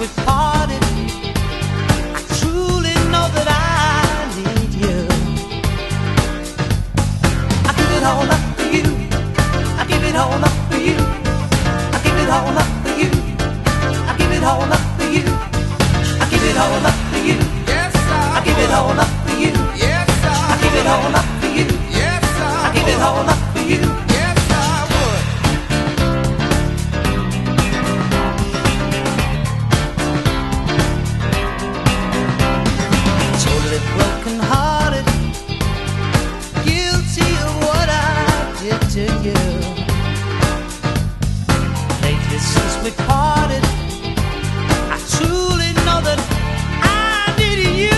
we parted, I truly know that I need you. I give it all up for you. I give it all up for you. I give it all up for you. I give it all up for you. I give it all up for you. Yes, I give it all up for you. Yes, I give it all up for you. Yes, I give it all up for you. Yes, I would. Totally broken hearted, guilty of what I did to you. Lately since we parted, I truly know that I need you.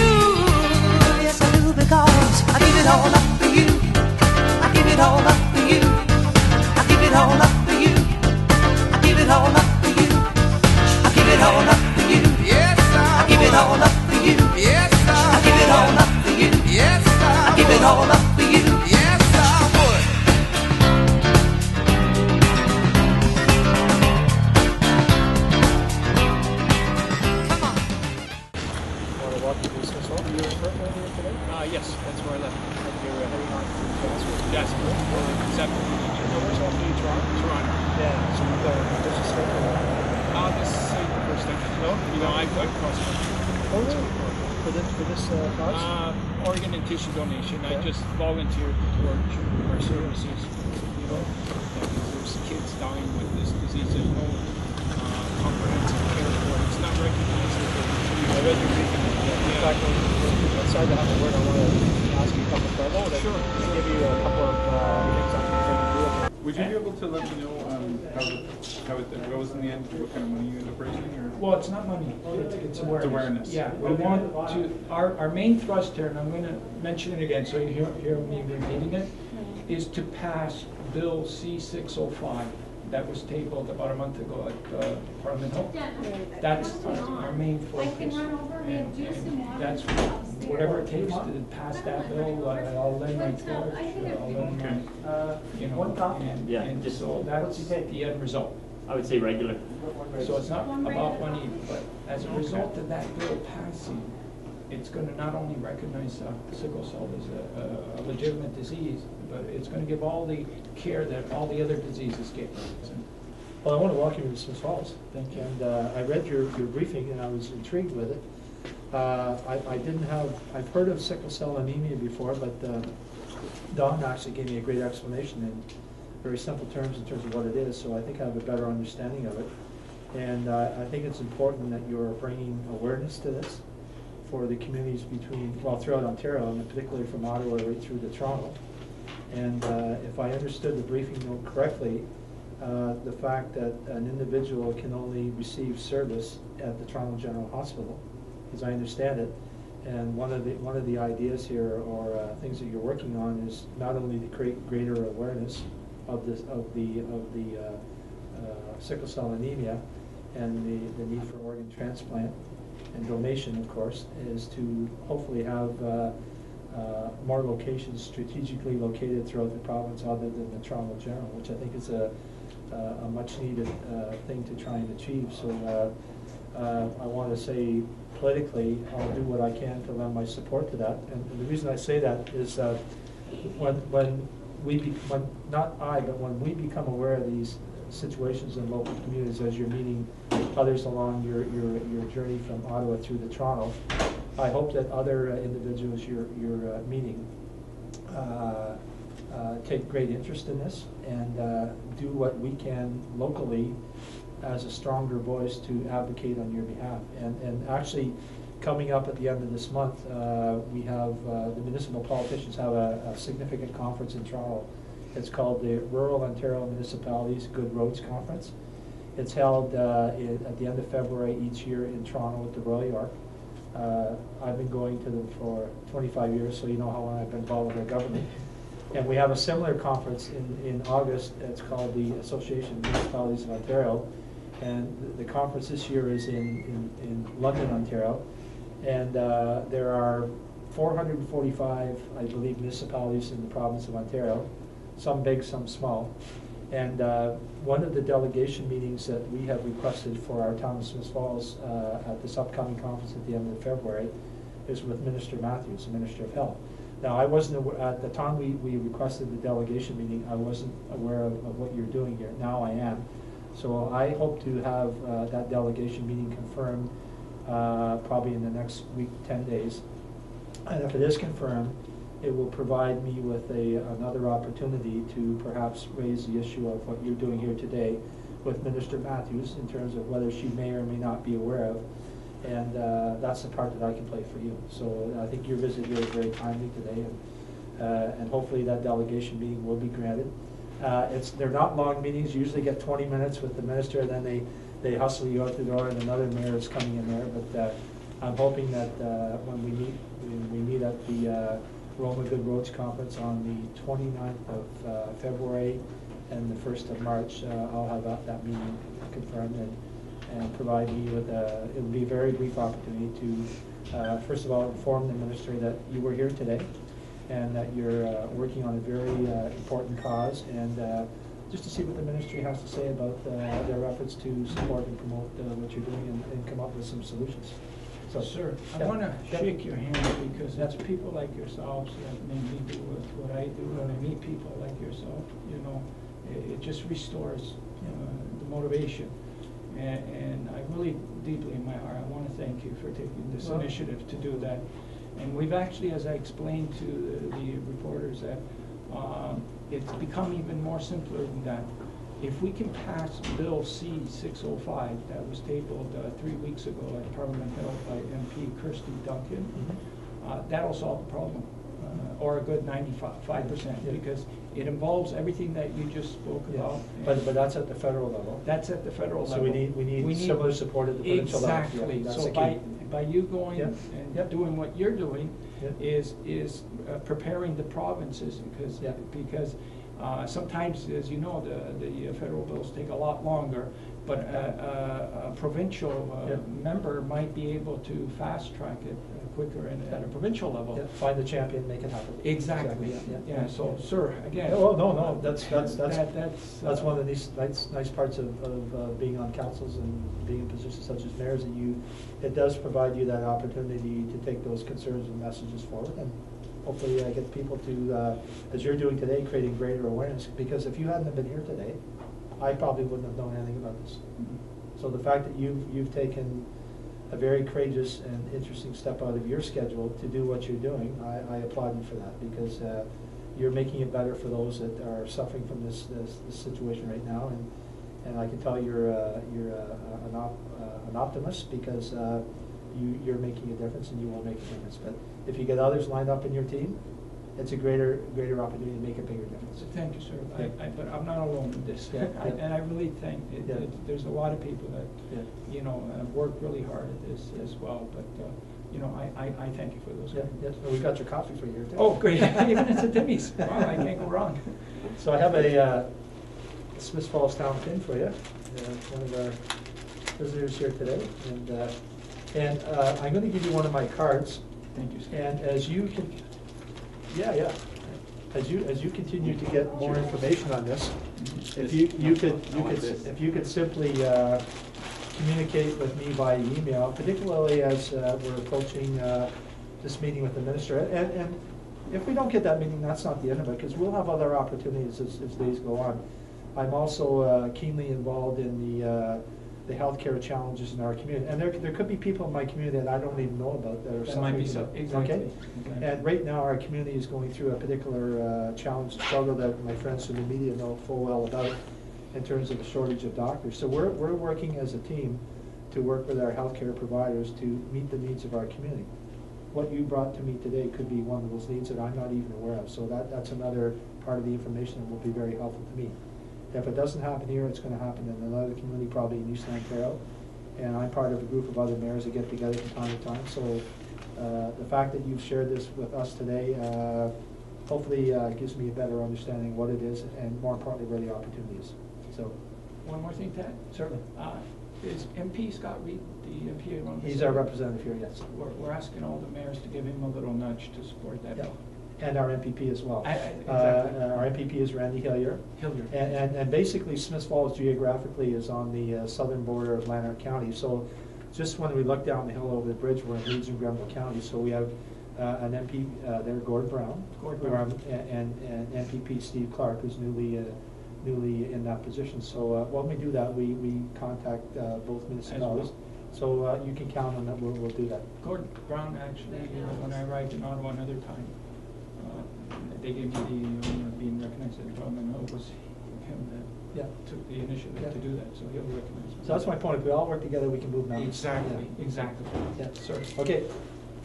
Yes, I do, because I give it all up for you. I give it all up for you. I give it all up for you. I give it all up for you. I give it all up for you. Yes, I give it all up for you. Yes, I give it all up for you. Yes, I give it all up for you. Yes, I would. Come on. Want to walk you through Sickle? You were currently here today? Yes, that's where I left. And you're heading on to Jasper? Yes, 7. Where's off to Toronto? Toronto. Yeah, so you've got a business schedule? This is the first thing. No, you know, I've got cross-country. Oh, really? For this cause? Organ and tissue donation. I just volunteered towards our services. You know, there's kids dying with this disease. There's no comprehensive care for it. It's not recognized. I read your briefing. In fact, outside to have a word, I want to ask you a couple of questions. Oh, sure. And give you a couple of things on the do. Would you be able to let me know how it goes in the end? What kind of money you end up raising? Or? Well, it's not money, it's awareness. It's awareness. Yeah, we want to, our main thrust here, and I'm going to mention it again so you hear me repeating it, is to pass Bill C-605 that was tabled about a month ago at Parliament Hill. That's our main focus. And that's whatever it takes to pass that bill. I'll lend my torch, I'll lend my, you know, and so that's the end result. I would say regular. So it's not about money, but as a result of that bill passing, it's going to not only recognize sickle cell as a legitimate disease, but it's going to give all the care that all the other diseases get. Well, I want to walk you to Smith Falls. Thank you. And I read your briefing and I was intrigued with it. I've heard of sickle cell anemia before, but Don actually gave me a great explanation in very simple terms in terms of what it is, so I think I have a better understanding of it. And I think it's important that you're bringing awareness to this for the communities throughout Ontario, and particularly from Ottawa right through to Toronto. And if I understood the briefing note correctly, the fact that an individual can only receive service at the Toronto General Hospital, as I understand it, and one of the ideas here or things that you're working on is not only to create greater awareness of the sickle cell anemia and the need for organ transplant and donation, of course, is to hopefully have more locations strategically located throughout the province other than the Toronto General, which I think is a much needed thing to try and achieve. So I want to say politically, I'll do what I can to lend my support to that. And the reason I say that is when we become aware of these situations in local communities as you're meeting others along your journey from Ottawa through to Toronto, I hope that other individuals you're meeting take great interest in this and do what we can locally as a stronger voice to advocate on your behalf. And actually, coming up at the end of this month, we have the municipal politicians have a significant conference in Toronto. It's called the Rural Ontario Municipalities Good Roads Conference. It's held at the end of February each year in Toronto at the Royal York. I've been going to them for 25 years, so you know how long I've been involved with the government. And we have a similar conference in August. It's called the Association of Municipalities of Ontario. And the conference this year is in London, Ontario. And there are 445, I believe, municipalities in the province of Ontario, some big, some small. And one of the delegation meetings that we have requested for our town of Smith Falls at this upcoming conference at the end of February is with Minister Matthews, the Minister of Health. Now, I wasn't aware, at the time we requested the delegation meeting, I wasn't aware of what you're doing here. Now I am. So I hope to have that delegation meeting confirmed probably in the next week, 10 days. And if it is confirmed, it will provide me with another opportunity to perhaps raise the issue of what you're doing here today with Minister Matthews in terms of whether she may or may not be aware of. And that's the part that I can play for you. So I think your visit here is very timely today, and hopefully that delegation meeting will be granted. They're not long meetings. You usually get 20 minutes with the minister, and then they hustle you out the door, and another mayor is coming in there. But I'm hoping that when we meet at the Roma Good Roads Conference on the 29th of February and the 1st of March, I'll have that meeting confirmed and provide me with it will be a very brief opportunity to, first of all, inform the minister that you were here today and that you're working on a very important cause, and just to see what the ministry has to say about their efforts to support and promote what you're doing and come up with some solutions. So, Sir, yeah. I want to Yeah. shake your hand because it's people like yourselves that make me do what I do, and I meet people like yourself, you know, it just restores the motivation. And I really deeply in my heart, I want to thank you for taking this initiative to do that. And we've actually, as I explained to the reporters, that it's become even more simpler than that. If we can pass Bill C-605 that was tabled 3 weeks ago at Parliament Hill by MP Kirsty Duncan, that'll solve the problem, or a good 95%, because it involves everything that you just spoke about. But that's at the federal level. That's at the federal So level. we need similar support at the provincial level. Exactly. Yeah, that's So the key. by you going Yep. and Yep. doing what you're doing Yep. is preparing the provinces, Yep. because sometimes, as you know, the federal bills take a lot longer, but a provincial Yep. member might be able to fast track it quicker at a provincial level. Yeah, find the champion, make it happen. Exactly. Yeah. So, sir, again. Yeah, well, no, that's that's one of these nice parts of being on councils and being in positions such as mayors, that it does provide you that opportunity to take those concerns and messages forward, and hopefully get people to, as you're doing today, creating greater awareness. Because if you hadn't been here today, I probably wouldn't have known anything about this. So the fact that you've taken a very courageous and interesting step out of your schedule to do what you're doing, I applaud you for that, because you're making it better for those that are suffering from this situation right now, and I can tell you're an optimist, because you're making a difference, and you will make a difference. But if you get others lined up in your team, it's a greater opportunity to make a bigger difference. Thank you, sir. Yeah. But I'm not alone in this. Yeah, yeah. And I really think Yeah. there's a lot of people that, Yeah. have worked really hard at this as well. But, I thank you for those. Yeah, yes, well, we've got your coffee for you here too. Oh, great. Even it's a Timmy's. Wow, I can't go wrong. So I have a Smith Falls Town pin for you. One of our visitors here today, and I'm going to give you one of my cards. Thank you, sir. And as you can, as you continue to get more information on this, if you could simply communicate with me by email, particularly as we're approaching this meeting with the minister. And if we don't get that meeting, that's not the end of it, because we'll have other opportunities as days go on. I'm also keenly involved in the healthcare challenges in our community, and there could be people in my community that I don't even know about that are That might be suffering. so, exactly. Okay? And right now, our community is going through a particular challenge, struggle that my friends in the media know full well about, in terms of the shortage of doctors. So we're working as a team to work with our healthcare providers to meet the needs of our community. What you brought to me today could be one of those needs that I'm not even aware of. So that's another part of the information that will be very helpful to me. If it doesn't happen here, it's going to happen in another community, probably in East Ontario. And I'm part of a group of other mayors that get together from time to time. So the fact that you've shared this with us today, hopefully gives me a better understanding of what it is, and more importantly, where the opportunity is. So, One more thing, Ted. certainly. Is MP Scott Reed, the MP around this? He's our representative here, yes. We're asking all the mayors to give him a little nudge to support that Yeah. bill. And our MPP as well. Exactly. Our MPP is Randy Hillier. And basically Smiths Falls geographically is on the southern border of Lanark County. So just when we look down the hill over the bridge, we're in Leeds and Grenville County. So we have an MP there, Gord Brown, and MPP Steve Clark, who's newly in that position. So when we do that, we contact both municipalities. So you can count on that. We'll do that. Gordon Brown, actually, when I arrived in Ottawa another time, they gave me the honor of being recognized at the Parliament. It was him that took the initiative to do that, so he'll recognize me. So that's my point. If we all work together, we can move mountains. Exactly, exactly. Yeah. Sir. Okay.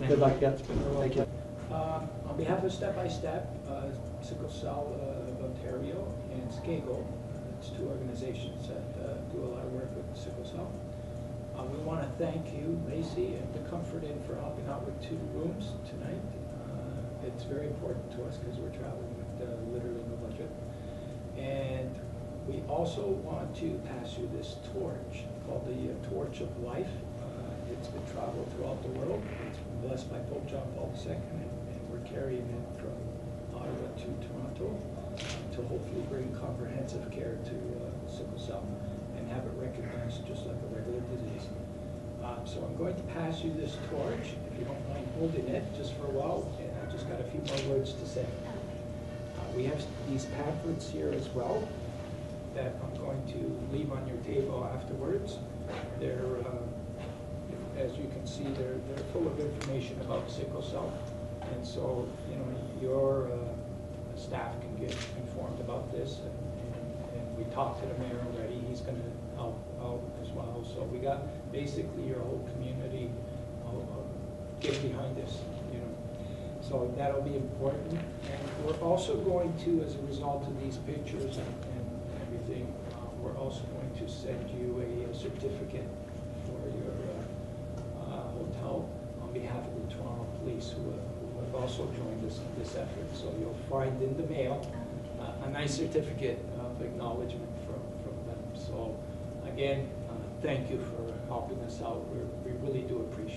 Good luck. Yeah. Thank you. On behalf of Step by Step, Sickle Cell of Ontario, and Sickle, it's two organizations that do a lot of work with sickle cell. We want to thank you, Lacey, and the Comfort Inn for helping out with 2 rooms tonight. It's very important to us because we're traveling with literally no budget. And we also want to pass you this torch called the Torch of Life. It's been traveled throughout the world. It's been blessed by Pope John Paul II, and we're carrying it from Ottawa to Toronto to hopefully bring comprehensive care to sickle cell and have it recognized just like a regular disease. So I'm going to pass you this torch, if you don't mind holding it just for a while, and I've just got a few more words to say. We have these pamphlets here as well that I'm going to leave on your table afterwards. They're, as you can see, they're full of information about sickle cell, and so your staff can get informed about this. And we talked to the mayor already. He's going to help out as well. So we got basically your whole community getting behind this. So that'll be important. And we're also going to, as a result of these pictures and everything, we're also going to send you a certificate for your hotel on behalf of the Toronto Police, who have also joined us in this effort. So you'll find in the mail a nice certificate of acknowledgement from them. So again, thank you for helping us out. We really do appreciate it.